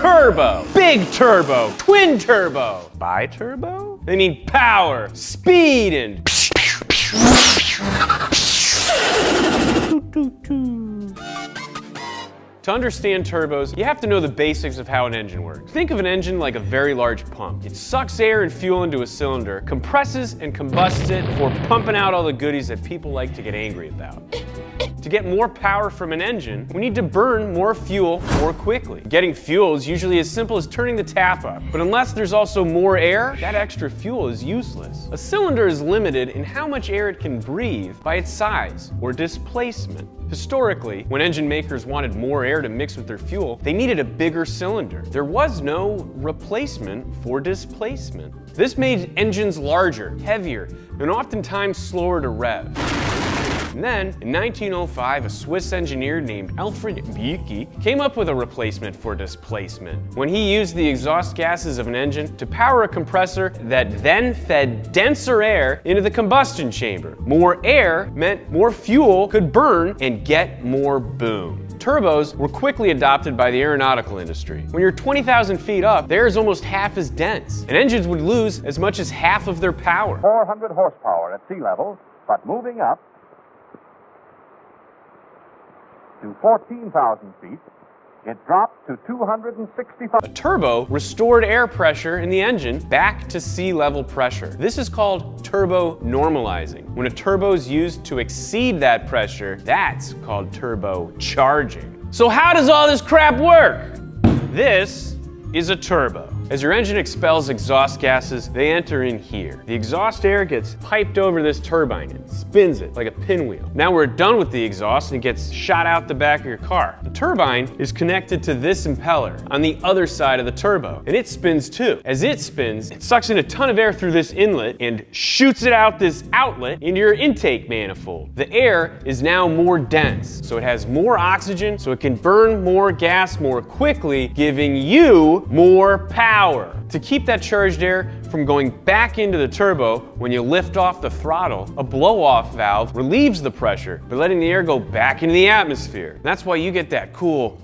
turbo, big turbo, twin turbo. Bi-turbo? They mean power, speed, and To understand turbos, you have to know the basics of how an engine works. Think of an engine like a very large pump. It sucks air and fuel into a cylinder, compresses and combusts it before pumping out all the goodies that people like to get angry about. To get more power from an engine, we need to burn more fuel more quickly. Getting fuel is usually as simple as turning the tap up, but unless there's also more air, that extra fuel is useless. A cylinder is limited in how much air it can breathe by its size, or displacement. Historically, when engine makers wanted more air to mix with their fuel, they needed a bigger cylinder. There was no replacement for displacement. This made engines larger, heavier, and oftentimes slower to rev. And then, in 1905, a Swiss engineer named Alfred Biecki came up with a replacement for displacement when he used the exhaust gases of an engine to power a compressor that then fed denser air into the combustion chamber. More air meant more fuel could burn and get more boom. Turbos were quickly adopted by the aeronautical industry. When you're 20,000 feet up, the air is almost half as dense, and engines would lose as much as half of their power. 400 horsepower at sea level, but moving up to 14,000 feet, it dropped to 265. A turbo restored air pressure in the engine back to sea level pressure. This is called turbo normalizing. When a turbo is used to exceed that pressure, that's called turbo charging. So how does all this crap work? This is a turbo. As your engine expels exhaust gases, they enter in here. The exhaust air gets piped over this turbine and spins it like a pinwheel. Now we're done with the exhaust and it gets shot out the back of your car. The turbine is connected to this impeller on the other side of the turbo, and it spins too. As it spins, it sucks in a ton of air through this inlet and shoots it out this outlet into your intake manifold. The air is now more dense, so it has more oxygen, so it can burn more gas more quickly, giving you more power. To keep that charged air from going back into the turbo when you lift off the throttle, a blow-off valve relieves the pressure by letting the air go back into the atmosphere. That's why you get that cool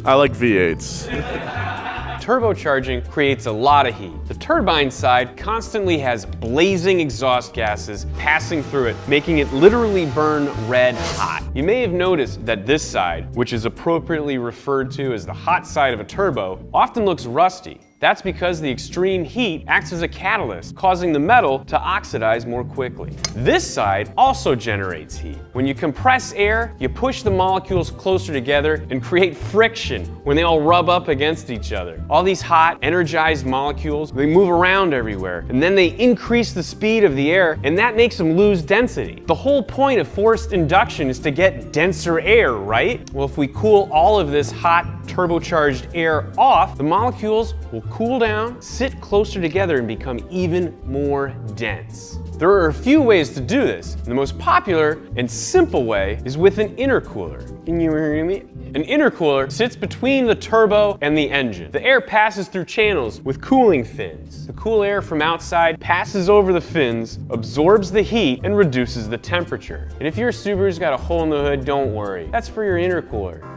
I like V8s. Turbocharging creates a lot of heat. The turbine side constantly has blazing exhaust gases passing through it, making it literally burn red hot. You may have noticed that this side, which is appropriately referred to as the hot side of a turbo, often looks rusty. That's because the extreme heat acts as a catalyst, causing the metal to oxidize more quickly. This side also generates heat. When you compress air, you push the molecules closer together and create friction when they all rub up against each other. All these hot, energized molecules, they move around everywhere, and then they increase the speed of the air, and that makes them lose density. The whole point of forced induction is to get denser air, right? Well, if we cool all of this hot, turbocharged air off, the molecules will cool down, sit closer together, and become even more dense. There are a few ways to do this. The most popular and simple way is with an intercooler. Can you hear me? An intercooler sits between the turbo and the engine. The air passes through channels with cooling fins. The cool air from outside passes over the fins, absorbs the heat, and reduces the temperature. And if your Subaru's got a hole in the hood, don't worry. That's for your intercooler.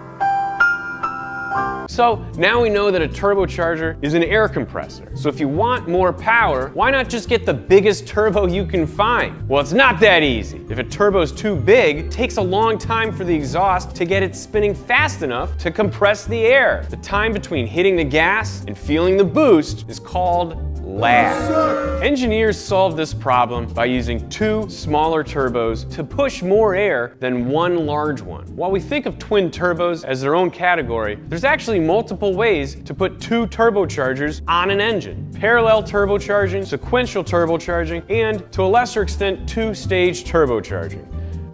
So now we know that a turbocharger is an air compressor. So if you want more power, why not just get the biggest turbo you can find? Well, it's not that easy. If a turbo's too big, it takes a long time for the exhaust to get it spinning fast enough to compress the air. The time between hitting the gas and feeling the boost is called lag. Engineers solved this problem by using two smaller turbos to push more air than one large one. While we think of twin turbos as their own category, there's actually multiple ways to put two turbochargers on an engine. Parallel turbocharging, sequential turbocharging, and to a lesser extent, two-stage turbocharging.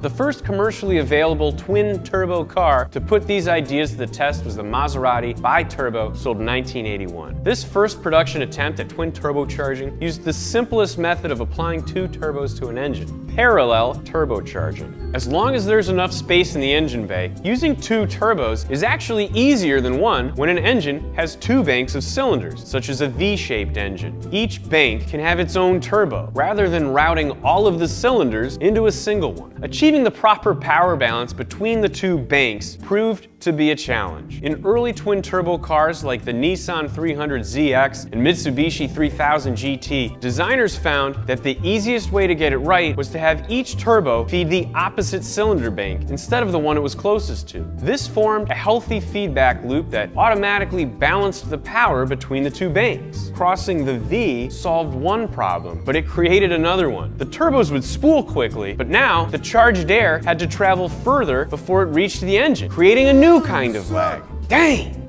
The first commercially available twin-turbo car to put these ideas to the test was the Maserati Bi-Turbo, sold in 1981. This first production attempt at twin turbocharging used the simplest method of applying two turbos to an engine. parallel turbocharging. As long as there's enough space in the engine bay, using two turbos is actually easier than one when an engine has two banks of cylinders, such as a V-shaped engine. Each bank can have its own turbo, rather than routing all of the cylinders into a single one. Achieving the proper power balance between the two banks proved to be a challenge. In early twin-turbo cars like the Nissan 300ZX and Mitsubishi 3000 GT, designers found that the easiest way to get it right was to have each turbo feed the opposite cylinder bank instead of the one it was closest to. This formed a healthy feedback loop that automatically balanced the power between the two banks. Crossing the V solved one problem, but it created another one. The turbos would spool quickly, but now the charged air had to travel further before it reached the engine, creating a new kind of lag. Dang!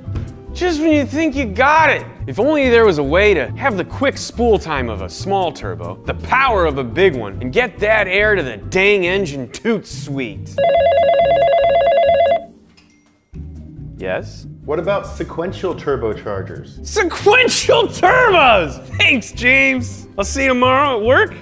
Just when you think you got it! If only there was a way to have the quick spool time of a small turbo, the power of a big one, and get that air to the dang engine toot sweet. Yes? What about sequential turbochargers? Sequential turbos! Thanks, James! I'll see you tomorrow at work?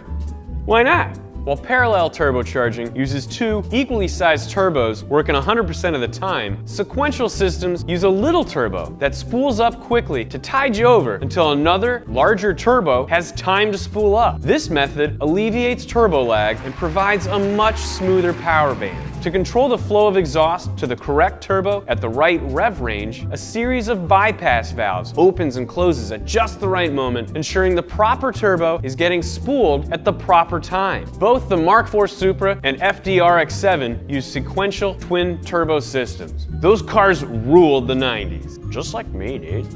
Why not? While parallel turbocharging uses two equally sized turbos working 100% of the time, sequential systems use a little turbo that spools up quickly to tide you over until another, larger turbo has time to spool up. This method alleviates turbo lag and provides a much smoother power band. To control the flow of exhaust to the correct turbo at the right rev range, a series of bypass valves opens and closes at just the right moment, ensuring the proper turbo is getting spooled at the proper time. Both the Mark IV Supra and FD-RX-7 use sequential twin turbo systems. Those cars ruled the 90s. Just like me, dude.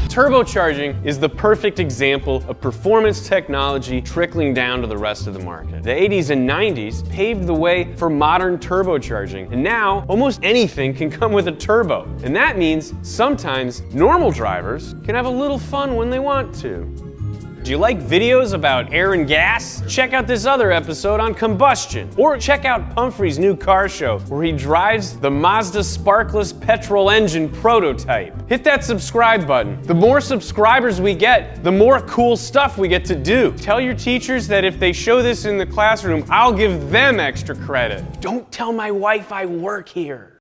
Turbocharging is the perfect example of performance technology trickling down to the rest of the market. The 80s and 90s paved the way for modern turbocharging, and now almost anything can come with a turbo. And that means sometimes normal drivers can have a little fun when they want to. Do you like videos about air and gas? Check out this other episode on combustion. Or check out Pumphrey's new car show where he drives the Mazda sparkless petrol engine prototype. Hit that subscribe button. The more subscribers we get, the more cool stuff we get to do. Tell your teachers that if they show this in the classroom, I'll give them extra credit. Don't tell my wife I work here.